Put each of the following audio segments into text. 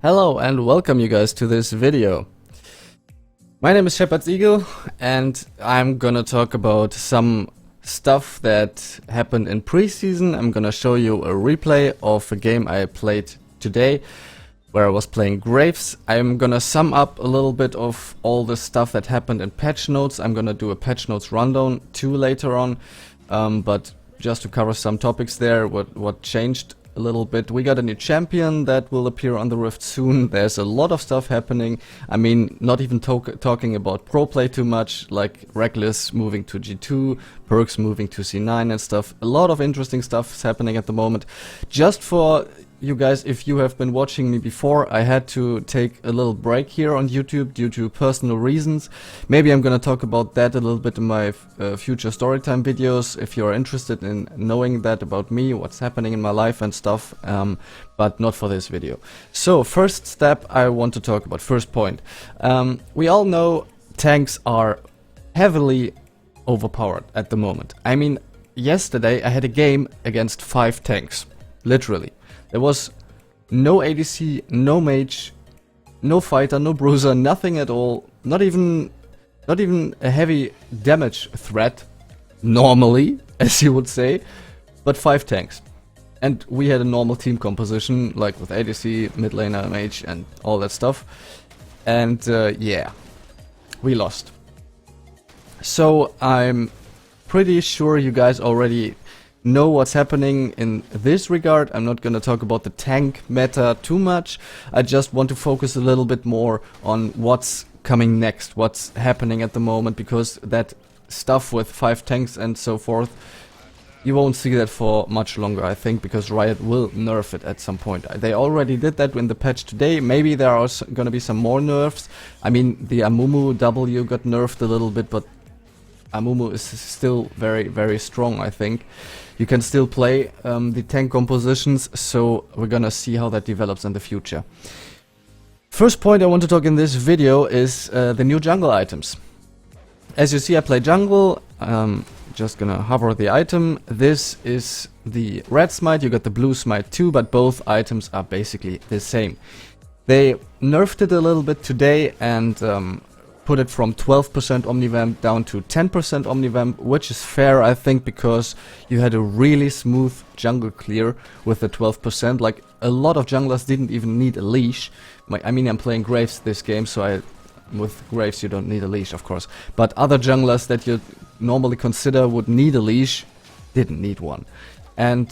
Hello and welcome you guys to this video. My name is Shepherd's Eagle and I'm gonna talk about some stuff that happened in preseason. I'm gonna show you a replay of a game I played today where I was playing Graves. I'm gonna sum up a little bit of all the stuff that happened in patch notes. I'm gonna do a patch notes rundown too later on, but just to cover some topics there, what changed a little bit. We got a new champion that will appear on the Rift soon. There's a lot of stuff happening. I mean, not even talking about pro play too much, like Reckless moving to G2, Perks moving to C9 and stuff. A lot of interesting stuff is happening at the moment. Just for you guys, if you have been watching me before, I had to take a little break here on YouTube due to personal reasons. Maybe I'm gonna talk about that a little bit in my future storytime videos, if you're interested in knowing that about me, what's happening in my life and stuff, but not for this video. So, first step I want to talk about, first point. We all know tanks are heavily overpowered at the moment. I mean, yesterday I had a game against 5 tanks, literally. There was no ADC, no mage, no fighter, no bruiser, nothing at all. Not even a heavy damage threat, normally, as you would say, but 5 tanks. And we had a normal team composition, like with ADC, mid laner, mage, and all that stuff. And yeah, we lost. So I'm pretty sure you guys already know what's happening in this regard. I'm not gonna talk about the tank meta too much. I just want to focus a little bit more on what's coming next, what's happening at the moment, because that stuff with 5 tanks and so forth, you won't see that for much longer, I think, because Riot will nerf it at some point. They already did that in the patch today. Maybe there are gonna be some more nerfs. I mean, the Amumu W got nerfed a little bit, but Amumu is still very, very strong, I think. You can still play the tank compositions, so we're gonna see how that develops in the future. First point I want to talk in this video is the new jungle items. As you see, I play jungle. Just gonna hover the item. This is the red smite, you got the blue smite too, but both items are basically the same. They nerfed it a little bit today and put it from 12% Omnivamp down to 10% Omnivamp, which is fair, I think, because you had a really smooth jungle clear with the 12%. Like, a lot of junglers didn't even need a leash. I mean, I'm playing Graves this game, so with Graves you don't need a leash, of course. But other junglers that you normally consider would need a leash didn't need one. And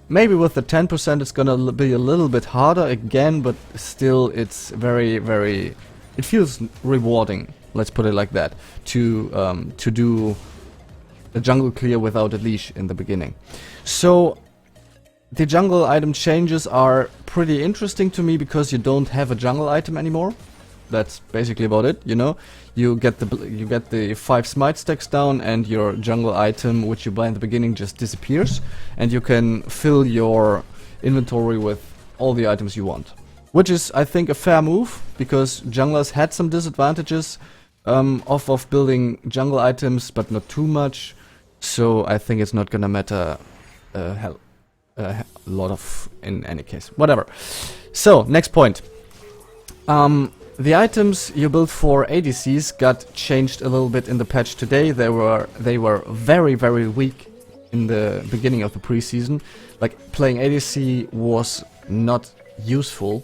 maybe with the 10% it's gonna be a little bit harder again, but still it's very, very... it feels rewarding, let's put it like that, to do a jungle clear without a leash in the beginning. So the jungle item changes are pretty interesting to me because you don't have a jungle item anymore. That's basically about it, you know. You get the 5 smite stacks down and your jungle item, which you buy in the beginning, just disappears, and you can fill your inventory with all the items you want. Which is, I think, a fair move, because junglers had some disadvantages of building jungle items, but not too much. So I think it's not gonna matter a lot of in any case. Whatever. So, next point. The items you built for ADCs got changed a little bit in the patch today. They were very, very weak in the beginning of the preseason. Like, playing ADC was not useful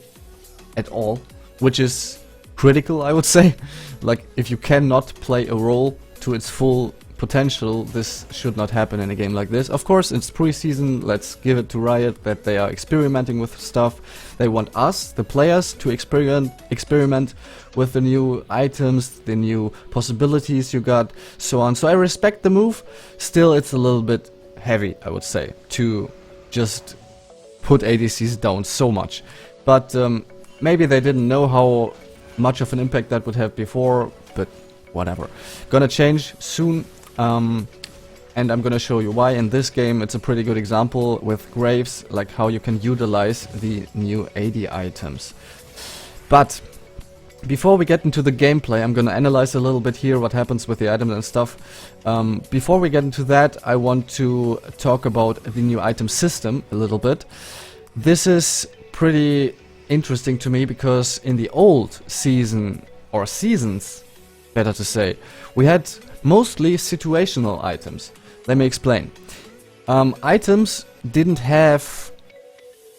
at all, which is critical, I would say. Like, if you cannot play a role to its full potential, this should not happen in a game like this. Of course, it's preseason, let's give it to Riot that they are experimenting with stuff. They want us, the players, to experiment with the new items, the new possibilities you got, so on. So I respect the move. Still, it's a little bit heavy, I would say, to just put ADCs down so much. But maybe they didn't know how much of an impact that would have before, but whatever. Gonna change soon, and I'm gonna show you why. In this game it's a pretty good example with Graves, like how you can utilize the new AD items. But before we get into the gameplay, I'm gonna analyze a little bit here what happens with the items and stuff. Before we get into that, I want to talk about the new item system a little bit. This is pretty interesting to me because in the old season, or seasons, better to say, we had mostly situational items. Let me explain. Items didn't have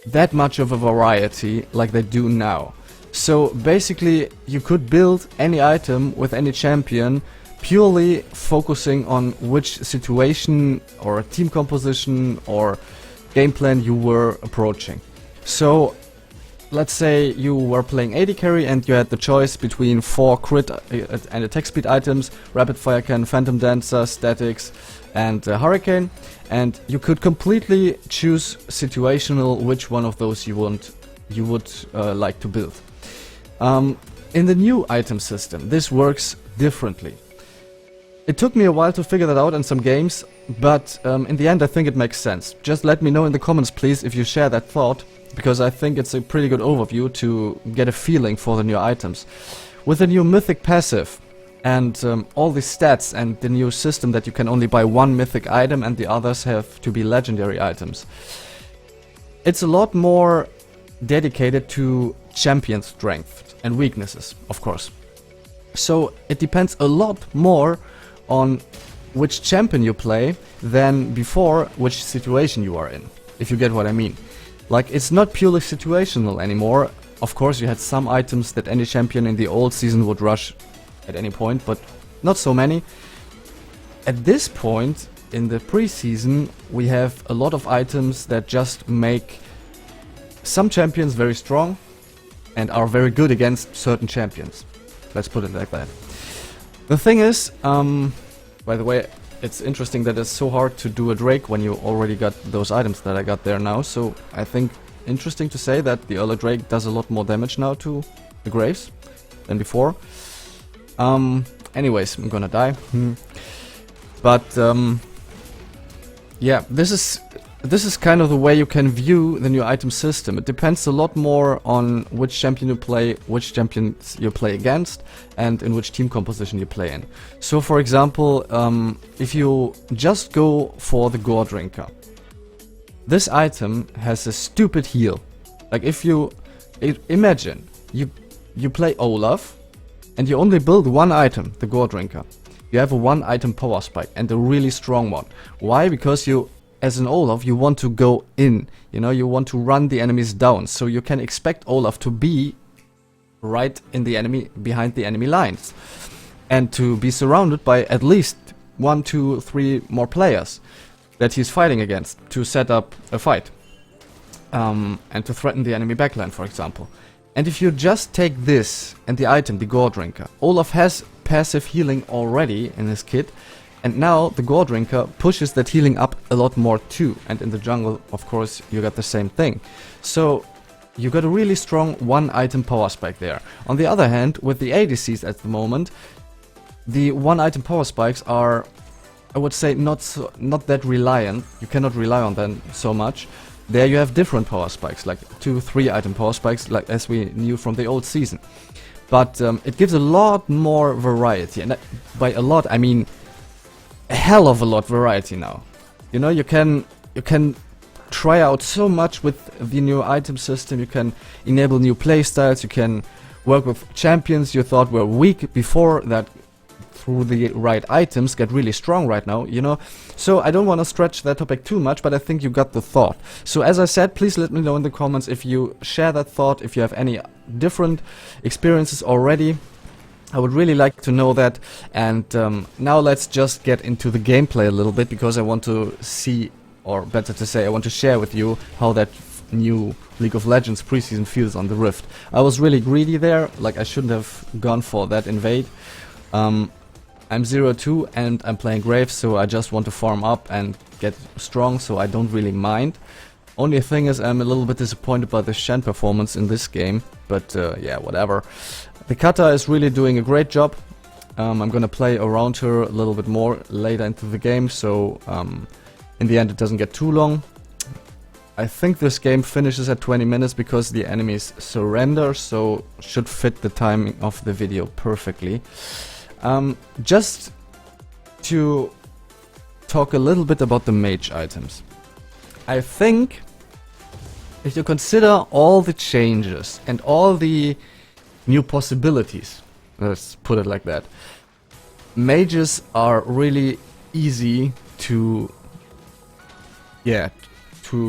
that much of a variety like they do now. So basically you could build any item with any champion purely focusing on which situation or team composition or game plan you were approaching. So let's say you were playing AD carry and you had the choice between 4 crit and attack speed items, Rapid Fire Cannon, Phantom Dancer, Statics and Hurricane, and you could completely choose situational which one of those you would like to build. In the new item system, this works differently. It took me a while to figure that out in some games, but in the end I think it makes sense. Just let me know in the comments please if you share that thought, because I think it's a pretty good overview to get a feeling for the new items. With the new mythic passive and all the stats and the new system that you can only buy one mythic item and the others have to be legendary items, it's a lot more dedicated to champion strength and weaknesses, of course. So it depends a lot more on which champion you play than before which situation you are in, if you get what I mean. Like, it's not purely situational anymore. Of course you had some items that any champion in the old season would rush at any point, but not so many. At this point in the preseason we have a lot of items that just make some champions very strong and are very good against certain champions. Let's put it like that. The thing is, by the way, it's interesting that it's so hard to do a Drake when you already got those items that I got there now, so I think interesting to say that the early Drake does a lot more damage now to the Graves than before. Anyways, I'm gonna die. But yeah, this is kind of the way you can view the new item system. It depends a lot more on which champion you play, which champions you play against, and in which team composition you play in. So for example, if you just go for the Gore Drinker, this item has a stupid heal. Like, if you imagine you play Olaf and you only build one item, the Gore Drinker. You have a 1 item power spike and a really strong one. Why? Because you, as an Olaf, you want to go in, you know, you want to run the enemies down, so you can expect Olaf to be right in the enemy, behind the enemy lines, and to be surrounded by at least 1, 2, 3 more players that he's fighting against to set up a fight, and to threaten the enemy backline, for example. And if you just take this and the item, the Gore Drinker, Olaf has passive healing already in his kit, and now the Gore Drinker pushes that healing up a lot more too. And in the jungle, of course, you got the same thing. So you got a really strong 1 item power spike there. On the other hand, with the ADCs at the moment, the 1 item power spikes are, I would say, not that reliant. You cannot rely on them so much. There you have different power spikes, like 2, 3 item power spikes, like as we knew from the old season. But it gives a lot more variety, and by a lot I mean a hell of a lot variety now. You know, you can try out so much with the new item system. You can enable new playstyles. You can work with champions you thought were weak before that, through the right items, get really strong right now, you know. So I don't want to stretch that topic too much, but I think you got the thought. So as I said, please let me know in the comments if you share that thought, if you have any different experiences already. I would really like to know that. And now let's just get into the gameplay a little bit, because I want to see, or better to say, I want to share with you how that new League of Legends preseason feels on the Rift. I was really greedy there, like I shouldn't have gone for that invade. I'm 0-2 and I'm playing Graves, so I just want to farm up and get strong, so I don't really mind. Only thing is, I'm a little bit disappointed by the Shen performance in this game, but yeah, whatever. The Kata is really doing a great job. I'm gonna play around her a little bit more later into the game, so in the end it doesn't get too long. I think this game finishes at 20 minutes because the enemies surrender, so should fit the timing of the video perfectly. Just to talk a little bit about the mage items. I think if you consider all the changes and all the new possibilities, let's put it like that, mages are really easy to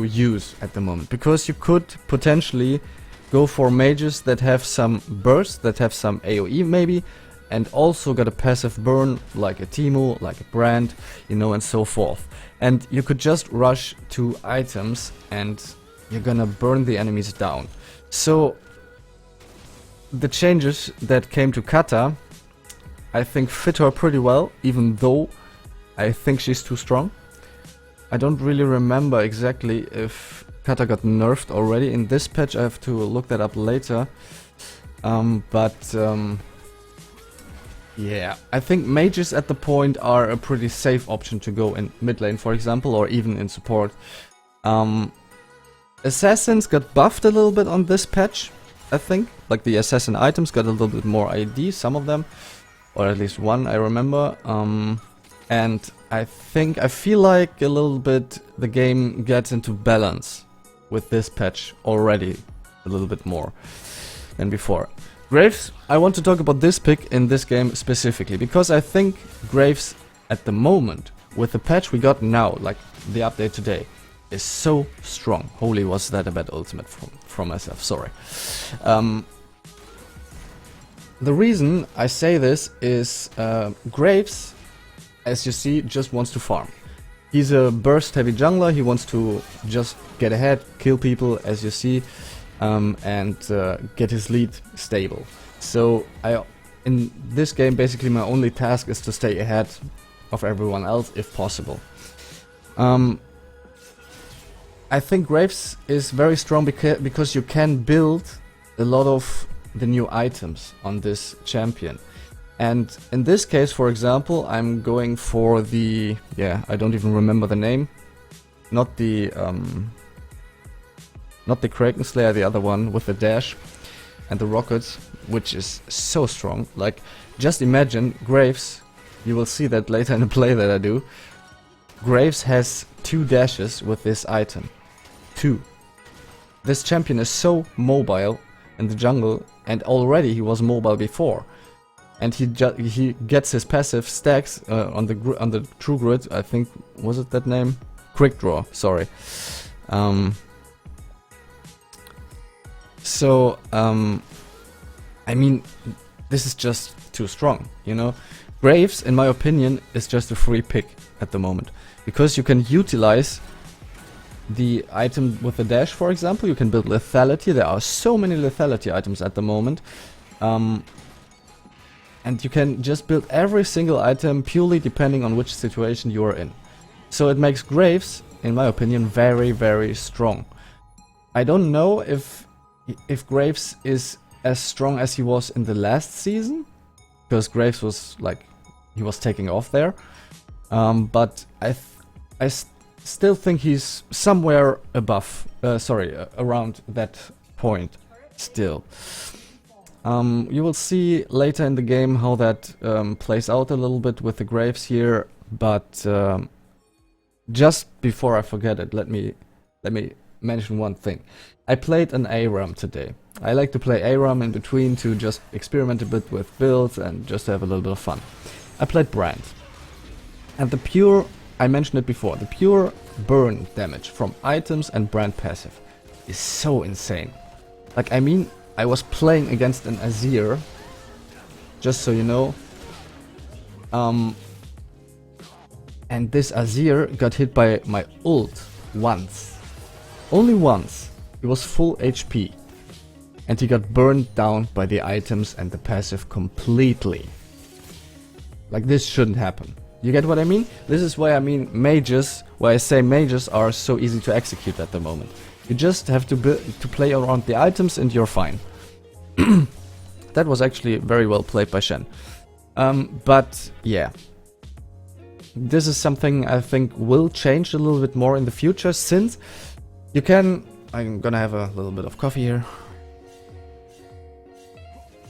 use at the moment, because you could potentially go for mages that have some burst, that have some AoE maybe, and also got a passive burn like a Teemo, like a Brand, you know, and so forth. And you could just rush to items and you're gonna burn the enemies down. So the changes that came to Kata, I think fit her pretty well, even though I think she's too strong. I don't really remember exactly if Kata got nerfed already in this patch. I have to look that up later. Yeah, I think mages at the point are a pretty safe option to go in mid lane, for example, or even in support. Assassins got buffed a little bit on this patch, I think. Like the assassin items got a little bit more ID, some of them, or at least one I remember. And I feel like a little bit the game gets into balance with this patch already a little bit more than before. Graves, I want to talk about this pick in this game specifically, because I think Graves at the moment, with the patch we got now, like the update today, is so strong. Holy, was that a bad ultimate from myself, sorry. The reason I say this is Graves, as you see, just wants to farm. He's a burst heavy jungler, he wants to just get ahead, kill people, as you see, and get his lead stable. So in this game, basically my only task is to stay ahead of everyone else if possible. I think Graves is very strong because you can build a lot of the new items on this champion. And in this case, for example, I'm going for the, I don't even remember the name. Not the Kraken Slayer, the other one with the dash and the rockets, which is so strong. Like, just imagine Graves, you will see that later in the play that I do. Graves has 2 dashes with this item. 2. This champion is so mobile in the jungle, and already he was mobile before. And he gets his passive stacks on the true grid. I think, was it that name? Quick draw. Sorry. I mean, this is just too strong, you know. Graves, in my opinion, is just a free pick at the moment, because you can utilize the item with the dash, for example. You can build lethality. There are so many lethality items at the moment. And you can just build every single item purely depending on which situation you are in. So it makes Graves, in my opinion, very, very strong. I don't know if Graves is as strong as he was in the last season, because Graves was like, he was taking off there. But I still think he's somewhere above, around that point still. You will see later in the game how that plays out a little bit with the Graves here, but just before I forget it, let me mention one thing. I played an ARAM today. I like to play ARAM in between to just experiment a bit with builds and just have a little bit of fun. I played Brand. And the pure, I mentioned it before, the pure burn damage from items and Brand passive is so insane. Like, I mean, I was playing against an Azir, just so you know, and this Azir got hit by my ult once. Only once. He was full HP. And he got burned down by the items and the passive completely. Like, this shouldn't happen. You get what I mean? This is why I mean mages, why I say mages are so easy to execute at the moment. You just have to play around the items and you're fine. That was actually very well played by Shen. But yeah. This is something I think will change a little bit more in the future, since you can... I'm gonna have a little bit of coffee here,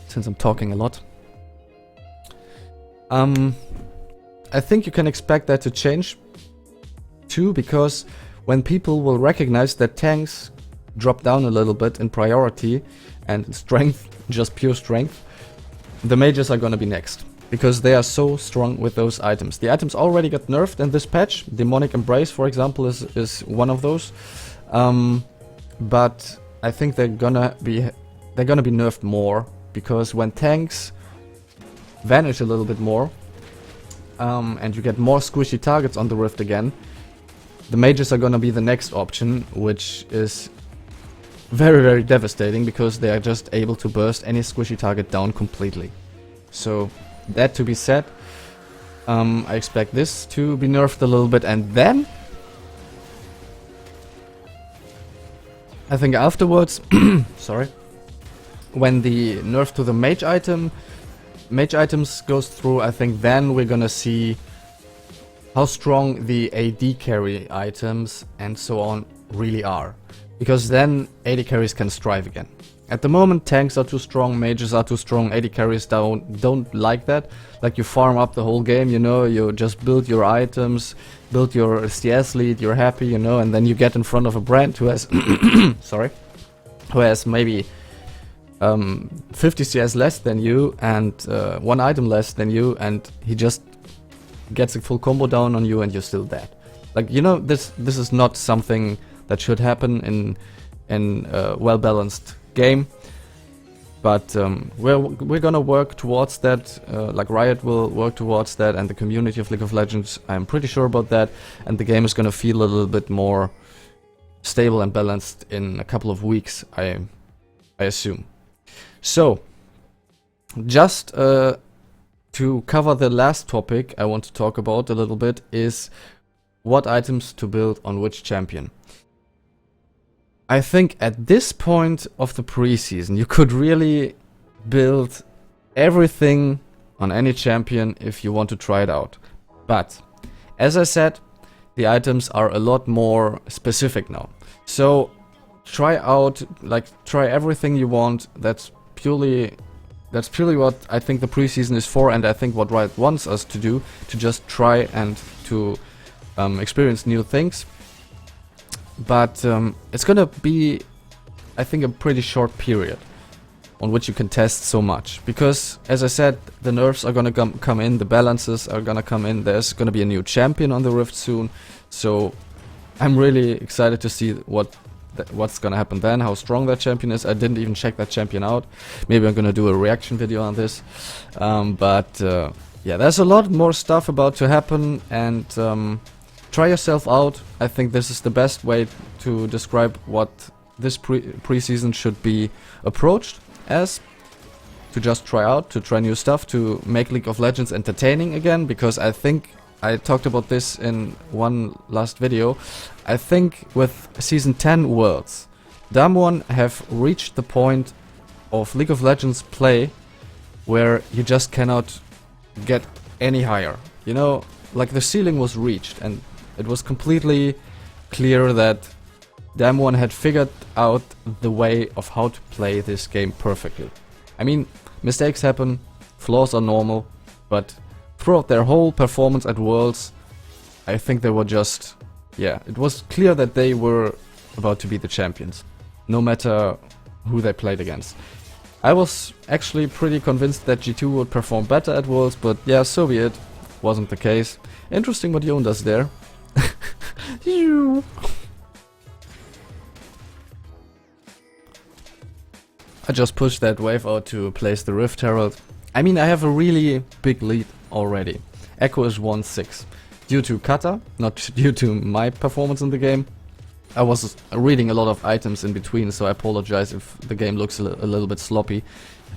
since I'm talking a lot. I think you can expect that to change too, because when people will recognize that tanks drop down a little bit in priority and strength, just pure strength, the mages are gonna be next. Because they are so strong with those items. The items already got nerfed in this patch. Demonic Embrace, for example, is one of those. But I think they're gonna be nerfed more, because when tanks vanish a little bit more, and you get more squishy targets on the Rift again, the mages are gonna be the next option, which is very, very devastating, because they are just able to burst any squishy target down completely. So, that to be said, I expect this to be nerfed a little bit, and then I think afterwards, sorry, when the nerf to the mage items goes through, I think then we're gonna see how strong the AD carry items and so on really are. Because then AD carries can strive again. At the moment, tanks are too strong, mages are too strong, AD carries don't like that. Like, you farm up the whole game, you know, you just build your items, build your CS lead, you're happy, you know, and then you get in front of a brand who has, sorry, who has maybe 50 CS less than you and one item less than you, and he just gets a full combo down on you and you're still dead. Like, you know, this is not something that should happen in a well-balanced game, but we're gonna work towards that. Like, Riot will work towards that, and the community of League of Legends, I'm pretty sure about that, and the game is gonna feel a little bit more stable and balanced in a couple of weeks, I assume. So, just to cover the last topic I want to talk about a little bit is what items to build on which champion. I think at this point of the preseason, you could really build everything on any champion if you want to try it out. But, as I said, the items are a lot more specific now. So, try everything you want. That's purely what I think the preseason is for, and I think what Riot wants us to do, to just try and to experience new things. But it's gonna be, I think, a pretty short period on which you can test so much. Because, as I said, the nerfs are gonna come in, the balances are gonna come in, there's gonna be a new champion on the Rift soon. So I'm really excited to see what's gonna happen then, how strong that champion is. I didn't even check that champion out. Maybe I'm gonna do a reaction video on this. Yeah, there's a lot more stuff about to happen, and try yourself out. I think this is the best way to describe what this preseason should be approached as. To just try out, to try new stuff, to make League of Legends entertaining again, because I think I talked about this in one last video. I think with Season 10 Worlds, Damwon have reached the point of League of Legends play where you just cannot get any higher. You know, like, the ceiling was reached, and it was completely clear that Damwon had figured out the way of how to play this game perfectly. I mean, mistakes happen, flaws are normal, but throughout their whole performance at Worlds, I think they were just, yeah, it was clear that they were about to be the champions, no matter who they played against. I was actually pretty convinced that G2 would perform better at Worlds, but yeah, so be it. Wasn't the case. Interesting what Yon does there. I just pushed that wave out to place the Rift Herald. I mean, I have a really big lead already. Echo is 1-6. Due to Kata, not due to my performance in the game. I was reading a lot of items in between, so I apologize if the game looks a little bit sloppy.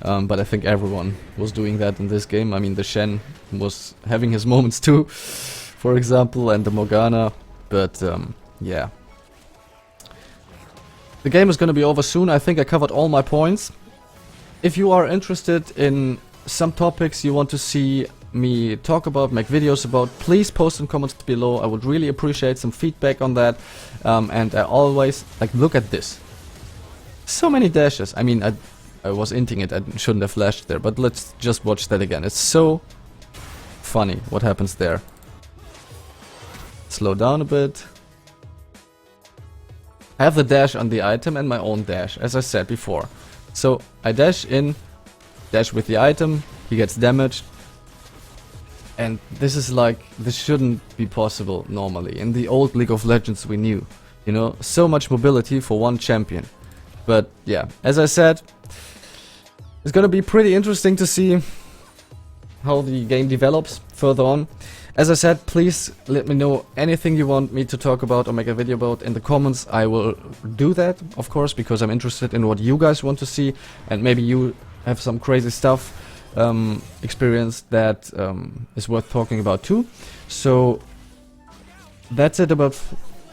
But I think everyone was doing that in this game. I mean, the Shen was having his moments too, for example, and the Morgana. But yeah. The game is gonna be over soon. I think I covered all my points. If you are interested in some topics you want to see me talk about, make videos about, please post in comments below. I would really appreciate some feedback on that. And I always, like, look at this. So many dashes. I mean, I was inting it, I shouldn't have flashed there, but let's just watch that again. It's so funny what happens there. Slow down a bit. I have the dash on the item and my own dash, as I said before. So I dash in, dash with the item, he gets damaged. And this is like, this shouldn't be possible normally. In the old League of Legends we knew, you know, so much mobility for one champion. But yeah, as I said, it's gonna be pretty interesting to see how the game develops further on. As I said, please let me know anything you want me to talk about or make a video about in the comments. I will do that, of course, because I'm interested in what you guys want to see, and maybe you have some crazy stuff experience that is worth talking about too. So that's it about,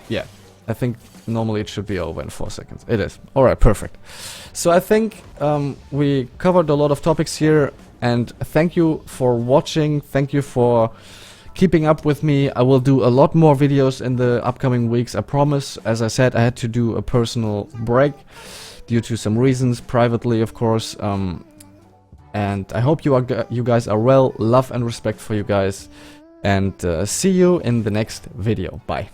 yeah, I think normally it should be over in 4 seconds. It is. Alright, perfect. So I think we covered a lot of topics here, and thank you for watching, thank you for keeping up with me. I will do a lot more videos in the upcoming weeks, I promise. As I said, I had to do a personal break due to some reasons, privately of course. And I hope you guys are well. Love and respect for you guys. And see you in the next video. Bye.